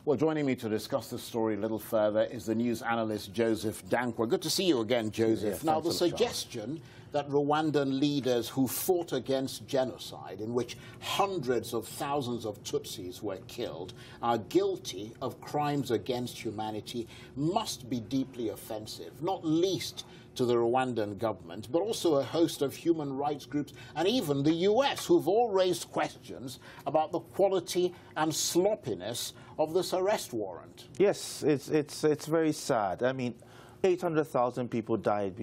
Well, joining me to discuss this story a little further is the news analyst Joseph Danquah. Good to see you again, Joseph. Yeah, now, the suggestion that Rwandan leaders who fought against genocide, in which hundreds of thousands of Tutsis were killed, are guilty of crimes against humanity must be deeply offensive, not least to the Rwandan government, but also a host of human rights groups and even the US, who've all raised questions about the quality and sloppiness of this arrest warrant. Yes, it's very sad. I mean, 800,000 people died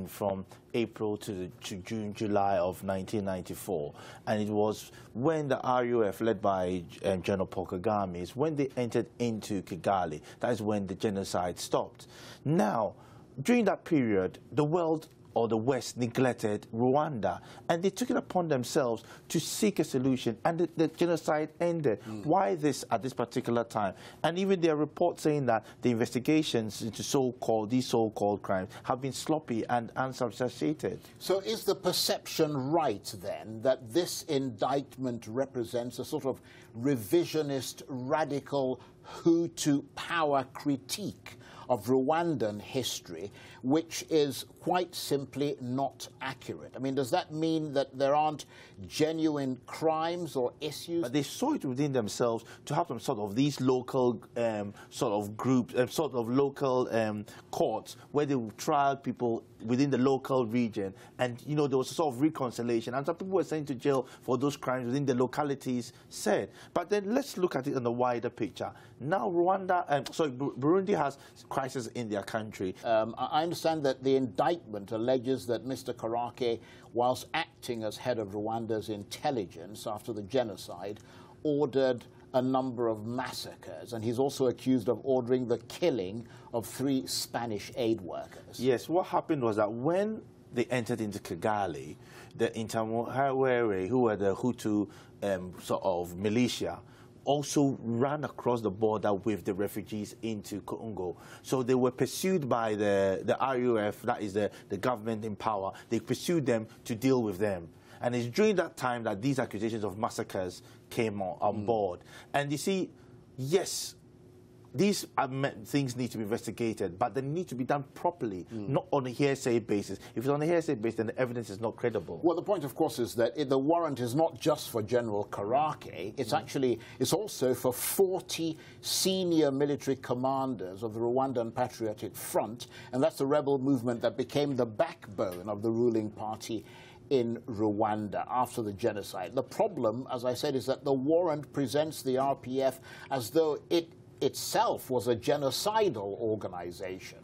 from April to June, July of 1994. And it was when the RUF, led by General Paul Kagame, is when they entered into Kigali. That is when the genocide stopped. Now, during that period, the world or the West neglected Rwanda, and they took it upon themselves to seek a solution, and the genocide ended. Why this at this particular time? And even there are reports saying that the investigations into these so-called crimes have been sloppy and unsubstantiated. So is the perception right, then, that this indictment represents a sort of revisionist, radical Hutu power critique of Rwandan history, which is quite simply not accurate? I mean, does that mean that there aren't genuine crimes or issues? But they saw it within themselves to have some sort of these local sort of groups, sort of local courts where they would trial people within the local region, and you know there was a sort of reconciliation, and some people were sent to jail for those crimes within the localities said. But then let's look at it in the wider picture. Now Burundi has crisis in their country. I understand that the indictment alleges that Mr. Karake, whilst acting as head of Rwanda's intelligence after the genocide, ordered a number of massacres, and he's also accused of ordering the killing of 3 Spanish aid workers. Yes, what happened was that when they entered into Kigali, the Interahamwe, who were the Hutu sort of militia, also ran across the border with the refugees into Congo. So they were pursued by the RUF, that is the government in power. They pursued them to deal with them. And it's during that time that these accusations of massacres came on board. And you see, yes, these things need to be investigated, but they need to be done properly, not on a hearsay basis. If it's on a hearsay basis, then the evidence is not credible. Well, the point, of course, is that the warrant is not just for General Karake. It's also for 40 senior military commanders of the Rwandan Patriotic Front, and that's the rebel movement that became the backbone of the ruling party in Rwanda after the genocide. The problem, as I said, is that the warrant presents the RPF as though it itself was a genocidal organization,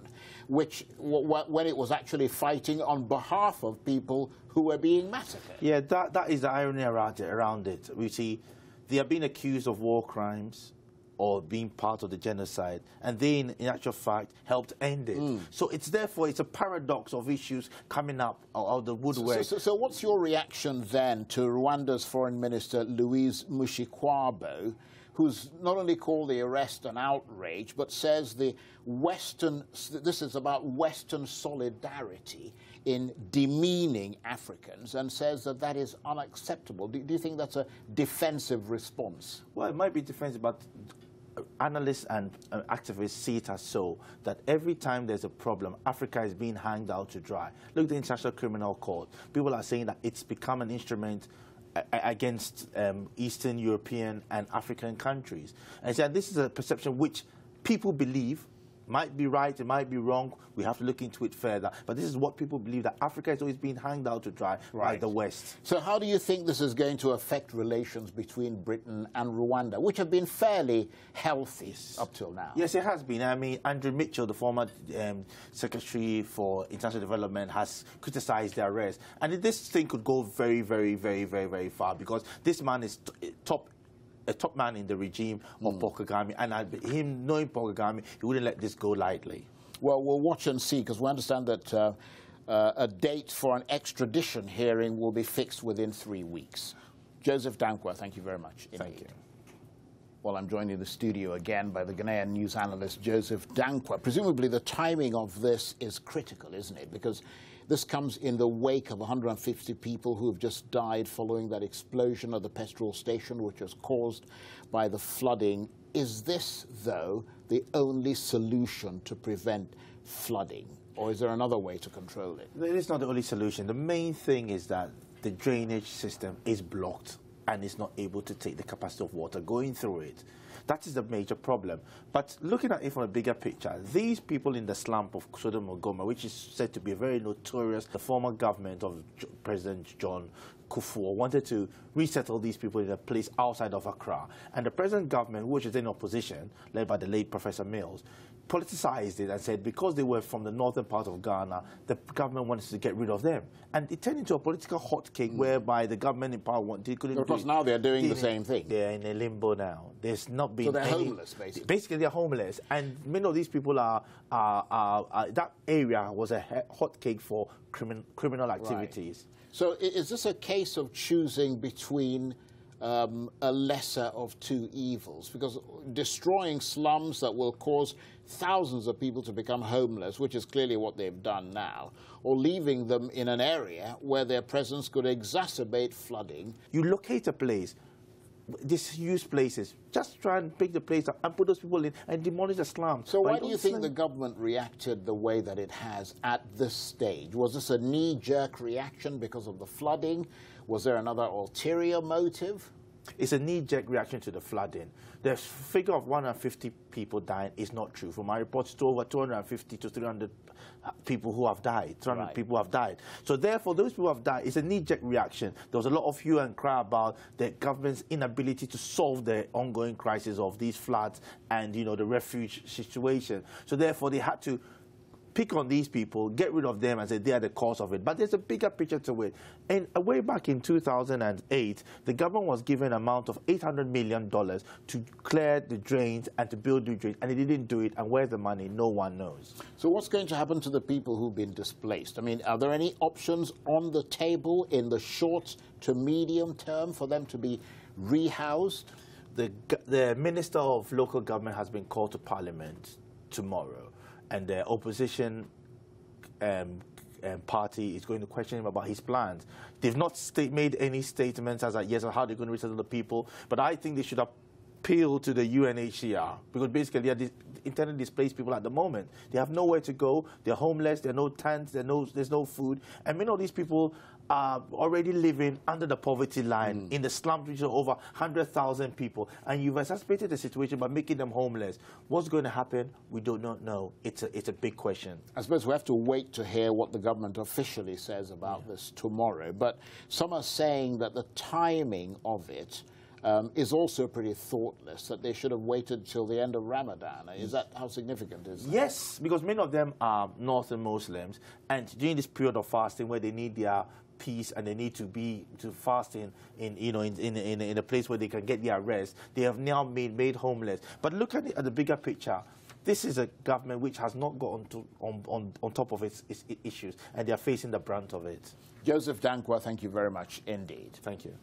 which, when it was actually fighting on behalf of people who were being massacred. Yeah, that is the irony around it. We see they are being accused of war crimes or being part of the genocide, and they, in actual fact, helped end it. So therefore, it's a paradox of issues coming up out of the woodwork. So what's your reaction then to Rwanda's Foreign Minister Louise Mushikiwabo, who's not only called the arrest an outrage, but says this is about Western solidarity in demeaning Africans, and says that that is unacceptable? Do you think that's a defensive response? Well, it might be defensive, but analysts and activists see it as so, that every time there's a problem, Africa is being hanged out to dry. Look at the International Criminal Court. People are saying that it's become an instrument against Eastern European and African countries. And so this is a perception which people believe might be right, it might be wrong. We have to look into it further. But this is what people believe, that Africa is always being hanged out to dry by the West. So how do you think this is going to affect relations between Britain and Rwanda, which have been fairly healthy up till now? Yes, it has been. I mean, Andrew Mitchell, the former Secretary for International Development, has criticized the arrest. And this thing could go very, very, very, very, very far, because this man is a top man in the regime of Paul Kagame, and him knowing Paul Kagame, he wouldn't let this go lightly. Well, we'll watch and see, because we understand that a date for an extradition hearing will be fixed within 3 weeks. Joseph Danquah, thank you very much indeed. Thank you. Well, I'm joined in the studio again by the Ghanaian news analyst Joseph Danquah. Presumably the timing of this is critical, isn't it? Because This comes in the wake of 150 people who have just died following that explosion at the petrol station, which was caused by the flooding. Is this, though, the only solution to prevent flooding? Or is there another way to control it? It is not the only solution. The main thing is that the drainage system is blocked and is not able to take the capacity of water going through it. That is the major problem. But looking at it from a bigger picture, these people in the slump of Sodom and Gomorrah, which is said to be very notorious, the former government of President John Kufuor wanted to resettle these people in a place outside of Accra. And the present government, which is in opposition, led by the late Professor Mills, politicized it and said because they were from the northern part of Ghana, the government wanted to get rid of them. And it turned into a political hotcake whereby the government in power couldn't do it. Because now they're doing the same thing. They're in a limbo now. There's not been So they're homeless, basically. Basically, they're homeless. And many of these people that area was a hotcake for criminal activities. Right. So is this a case of choosing between a lesser of two evils? Because destroying slums that will cause thousands of people to become homeless, which is clearly what they've done now, or leaving them in an area where their presence could exacerbate flooding. You locate a place, disused places, just try and pick the place up and put those people in and demolish the slum. So why do you think the government reacted the way that it has at this stage? Was this a knee-jerk reaction because of the flooding? Was there another ulterior motive? It's a knee-jerk reaction to the flooding. The figure of 150 people dying is not true. From my reports, to over 250 to 300 people who have died. 300 people have died. So therefore, those people who have died, it's a knee-jerk reaction. There was a lot of hue and cry about the government's inability to solve the ongoing crisis of these floods and, you know, the refuge situation. So therefore, they had to pick on these people, get rid of them and say they are the cause of it. But there's a bigger picture to it. And way back in 2008, the government was given an amount of $800 million to clear the drains and to build new drains, and it didn't do it. And where's the money? No one knows. So what's going to happen to the people who've been displaced? I mean, are there any options on the table in the short to medium term for them to be rehoused? The Minister of Local Government has been called to Parliament tomorrow, and the opposition party is going to question him about his plans. They've not made any statements as yes, how they're going to resettle the people, but I think they should appeal to the UNHCR, because basically they are internally displaced people at the moment. They have nowhere to go, they're homeless, there are no tents, there's no food, and many of these people are already living under the poverty line in the slums, which are over 100,000 people, and you've exacerbated the situation by making them homeless. What's going to happen? We do not know. It's a big question. I suppose we have to wait to hear what the government officially says about this tomorrow, but some are saying that the timing of it is also pretty thoughtless, that they should have waited till the end of Ramadan. Is that how significant is that? Yes, because many of them are Northern Muslims, and during this period of fasting where they need their peace and they need to be fasting in a place where they can get their rest, they have now made homeless. But look at it at the bigger picture. This is a government which has not got on top of its issues, and they are facing the brunt of it. Joseph Danquah, thank you very much indeed. Thank you.